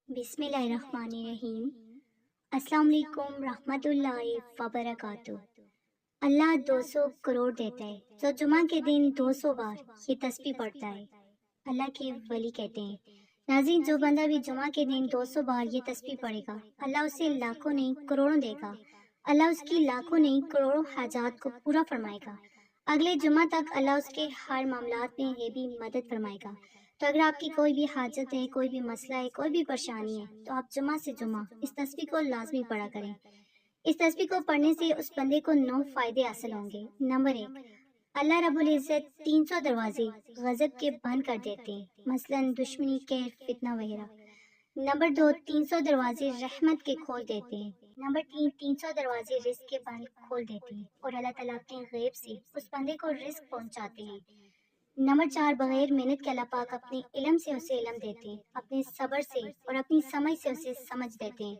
बिस्मिल्लाहिर्रहमानिर्रहीम। अस्सलाम वालेकुम रहमतुल्लाहि व बरकातुहू। अल्लाह 200 करोड़ देता है, तो जुमा के दिन 200 बार ये तस्बीह पढ़ता है। अल्लाह के वली कहते हैं, नाज़रीन, जो बंदा भी जुमा के दिन 200 बार ये तस्बीह पढ़ेगा, अल्लाह उसे लाखों नहीं करोड़ों देगा। अल्लाह उसकी लाखों नहीं करोड़ों हाजात को पूरा फरमाएगा। अगले जुमा तक अल्लाह उसके हर मामलात में ये भी मदद फरमाएगा। तो अगर आपकी कोई भी हाजत है, कोई भी मसला है, कोई भी परेशानी है, तो आप जुमा से जुमा इस तस्बीह को लाजमी पढ़ा करें। इस तस्बीह को पढ़ने से उस बंदे को 9 फायदे हासिल होंगे। नंबर 1, अल्लाह रब्बुल इज़्ज़त 300 दरवाजे गजब के बंद कर देते हैं, मसलन दुश्मनी, कहर, फितना वगैरह। नंबर 2, 300 दरवाजे रहमत के खोल देते हैं। नंबर 3, 300 दरवाजे रिस्क के बंद खोल देते हैं और अल्लाह ताला अपने गैब से उस बंदे को रिस्क पहुंचाते हैं। नंबर 4, बगैर मेहनत के अल्लाह पाक अपने इल्म से उसे इल्म देते हैं, अपने सब्र से और अपनी समझ से उसे समझ देते हैं।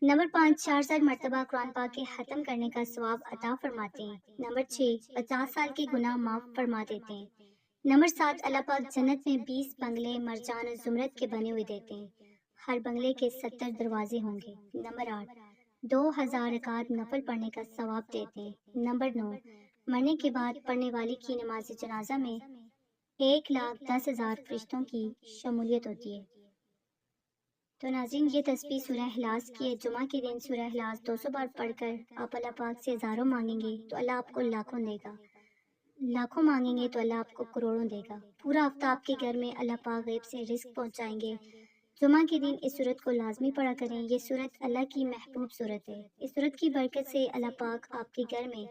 नंबर 5, 400 मरतबा कुरान पाक के ख़त्म करने का सवाब अता फरमाते हैं। नंबर 6, 50 साल के गुनाह माफ़ फरमा देते हैं। नंबर 7, अल्लाह पाक जन्नत में 20 बंगले मरजान और जुमरत के बने हुए देते हैं। हर बंगले के 70 दरवाजे होंगे। नंबर 8, 2000 रकात नफल पढ़ने का सवाब देते हैं। नंबर 9, मरने के बाद पढ़ने वाले की नमाज जनाजा में 1,10,000 फरिश्तों की शमूलियत होती है। तो नाज़रीन, ये तस्बीह सूरह इखलास की है। जुमा के दिन सूरह इखलास 200 बार पढ़कर आप अल्लाह पाक से हज़ारों मांगेंगे तो अल्लाह आपको लाखों देगा। लाखों मांगेंगे तो अल्लाह आपको करोड़ों देगा। पूरा हफ्ता आपके घर में अल्लाह पाक गैब से रिस्क पहुंचाएंगे। जुमा के दिन इस सूरत को लाजमी पढ़ा करें। ये सूरत अल्लाह की महबूब सूरत है। इस सूरत की बरकत से अल्लाह पाक आपके घर में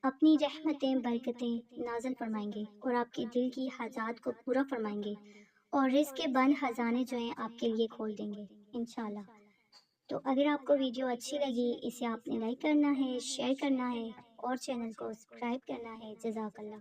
अपनी रहमतें बरकतें नाज़िल फरमाएंगे और आपके दिल की हाजात को पूरा फरमाएंगे और रिज़्क़ के बंद खजाने जो हैं आपके लिए खोल देंगे इंशाल्लाह। तो अगर आपको वीडियो अच्छी लगी, इसे आपने लाइक करना है, शेयर करना है और चैनल को सब्सक्राइब करना है। जज़ाकल्लाह।